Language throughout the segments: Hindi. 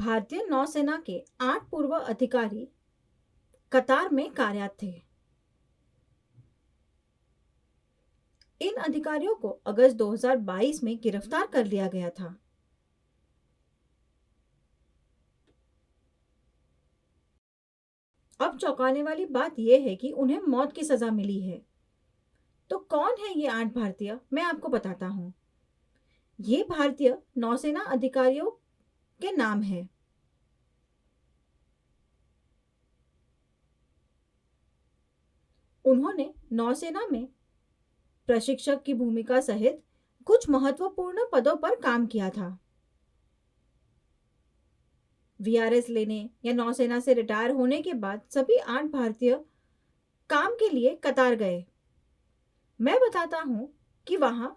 भारतीय नौसेना के 8 पूर्व अधिकारी कतार में कार्यरत थे। इन अधिकारियों को अगस्त 2022 में गिरफ्तार कर लिया गया था। अब चौंकाने वाली बात यह है कि उन्हें मौत की सजा मिली है। तो कौन है ये 8 भारतीय? मैं आपको बताता हूँ। ये भारतीय नौसेना अधिकारियों के नाम हैं। उन्होंने नौसेना में प्रशिक्षक की भूमिका सहित कुछ महत्वपूर्ण पदों पर काम किया था। वीआरएस लेने या नौसेना से रिटायर होने के बाद सभी 8 भारतीय काम के लिए कतार गए। मैं बताता हूं कि वहां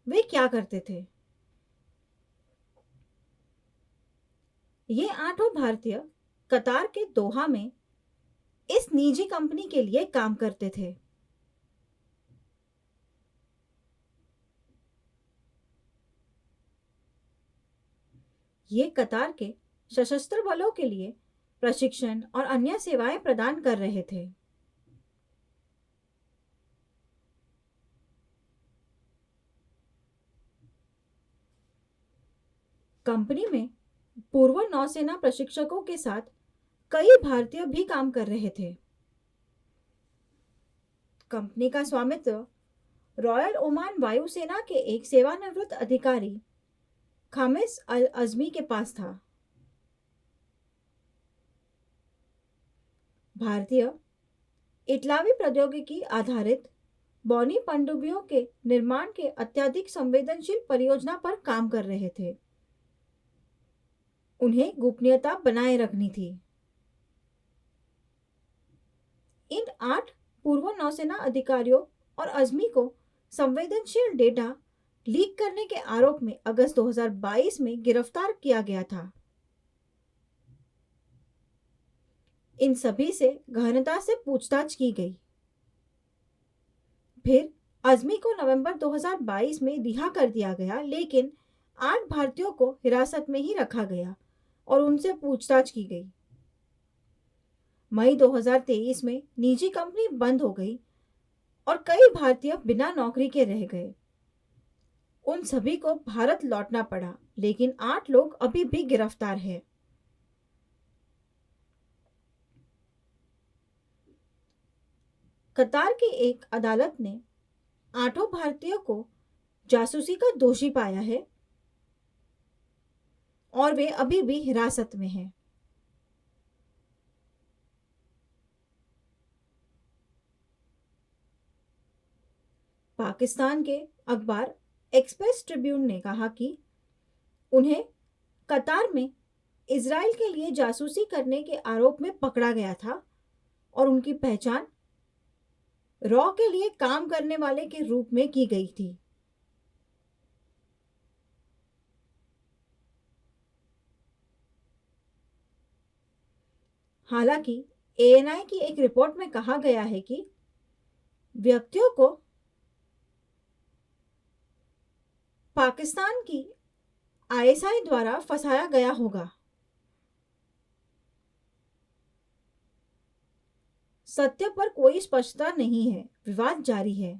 वे क्या करते थे। ये 8 भारतीय कतार के दोहा में इस निजी कंपनी के लिए काम करते थे। ये कतार के सशस्त्र बलों के लिए प्रशिक्षण और अन्य सेवाएं प्रदान कर रहे थे। कंपनी में पूर्व नौसेना प्रशिक्षकों के साथ कई भारतीय भी काम कर रहे थे। कंपनी का स्वामित्व रॉयल ओमान वायुसेना के एक सेवानिवृत्त अधिकारी खामिस अल अजमी के पास था। भारतीय इटलावी प्रौद्योगिकी आधारित बौनी पनडुब्बियों के निर्माण के अत्यधिक संवेदनशील परियोजना पर काम कर रहे थे। उन्हें गोपनीयता बनाए रखनी थी। इन 8 पूर्व नौसेना अधिकारियों और अजमी को संवेदनशील डेटा लीक करने के आरोप में अगस्त 2022 में गिरफ्तार किया गया था। इन सभी से गहनता से पूछताछ की गई। फिर अजमी को नवंबर 2022 में रिहा कर दिया गया, लेकिन 8 भारतीयों को हिरासत में ही रखा गया और उनसे पूछताछ की गई। मई 2023 में निजी कंपनी बंद हो गई और कई भारतीय बिना नौकरी के रह गए। उन सभी को भारत लौटना पड़ा, लेकिन 8 लोग अभी भी गिरफ्तार हैं। कतार की एक अदालत ने 8 भारतीयों को जासूसी का दोषी पाया है और वे अभी भी हिरासत में हैं। पाकिस्तान के अखबार एक्सप्रेस ट्रिब्यून ने कहा कि उन्हें कतार में इजराइल के लिए जासूसी करने के आरोप में पकड़ा गया था और उनकी पहचान रॉ के लिए काम करने वाले के रूप में की गई थी। हालांकि एएनआई की एक रिपोर्ट में कहा गया है कि व्यक्तियों को पाकिस्तान की आईएसआई द्वारा फंसाया गया होगा। सत्य पर कोई स्पष्टता नहीं है, विवाद जारी है।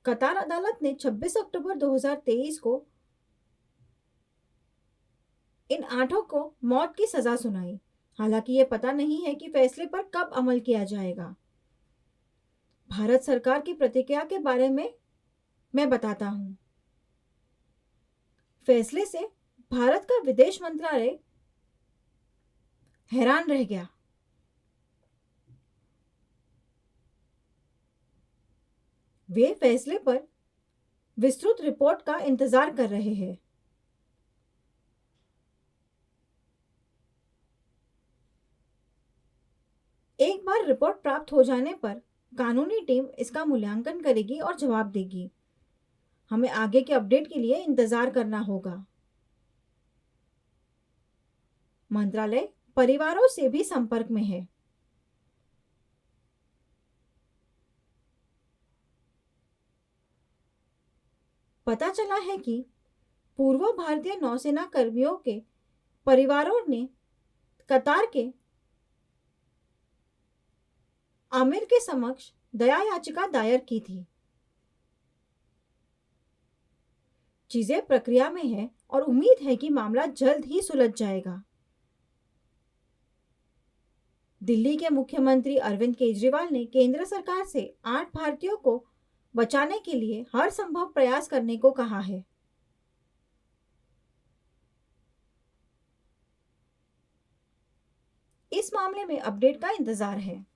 कतार अदालत ने 26 अक्टूबर 2023 को इन 8 को मौत की सजा सुनाई। हालांकि ये पता नहीं है कि फैसले पर कब अमल किया जाएगा। भारत सरकार की प्रतिक्रिया के बारे में मैं बताता हूं। फैसले से भारत का विदेश मंत्रालय हैरान रह गया। वे फैसले पर विस्तृत रिपोर्ट का इंतजार कर रहे हैं। एक बार रिपोर्ट प्राप्त हो जाने पर कानूनी टीम इसका मूल्यांकन करेगी और जवाब देगी। हमें आगे के अपडेट के लिए इंतजार करना होगा। मंत्रालय परिवारों से भी संपर्क में है। पता चला है कि पूर्व भारतीय नौसेना कर्मियों के परिवारों ने कतार के आमिर के समक्ष दया याचिका दायर की थी। चीजें प्रक्रिया में है और उम्मीद है कि मामला जल्द ही सुलझ जाएगा। दिल्ली के मुख्यमंत्री अरविंद केजरीवाल ने केंद्र सरकार से 8 भारतीयों को बचाने के लिए हर संभव प्रयास करने को कहा है। इस मामले में अपडेट का इंतजार है।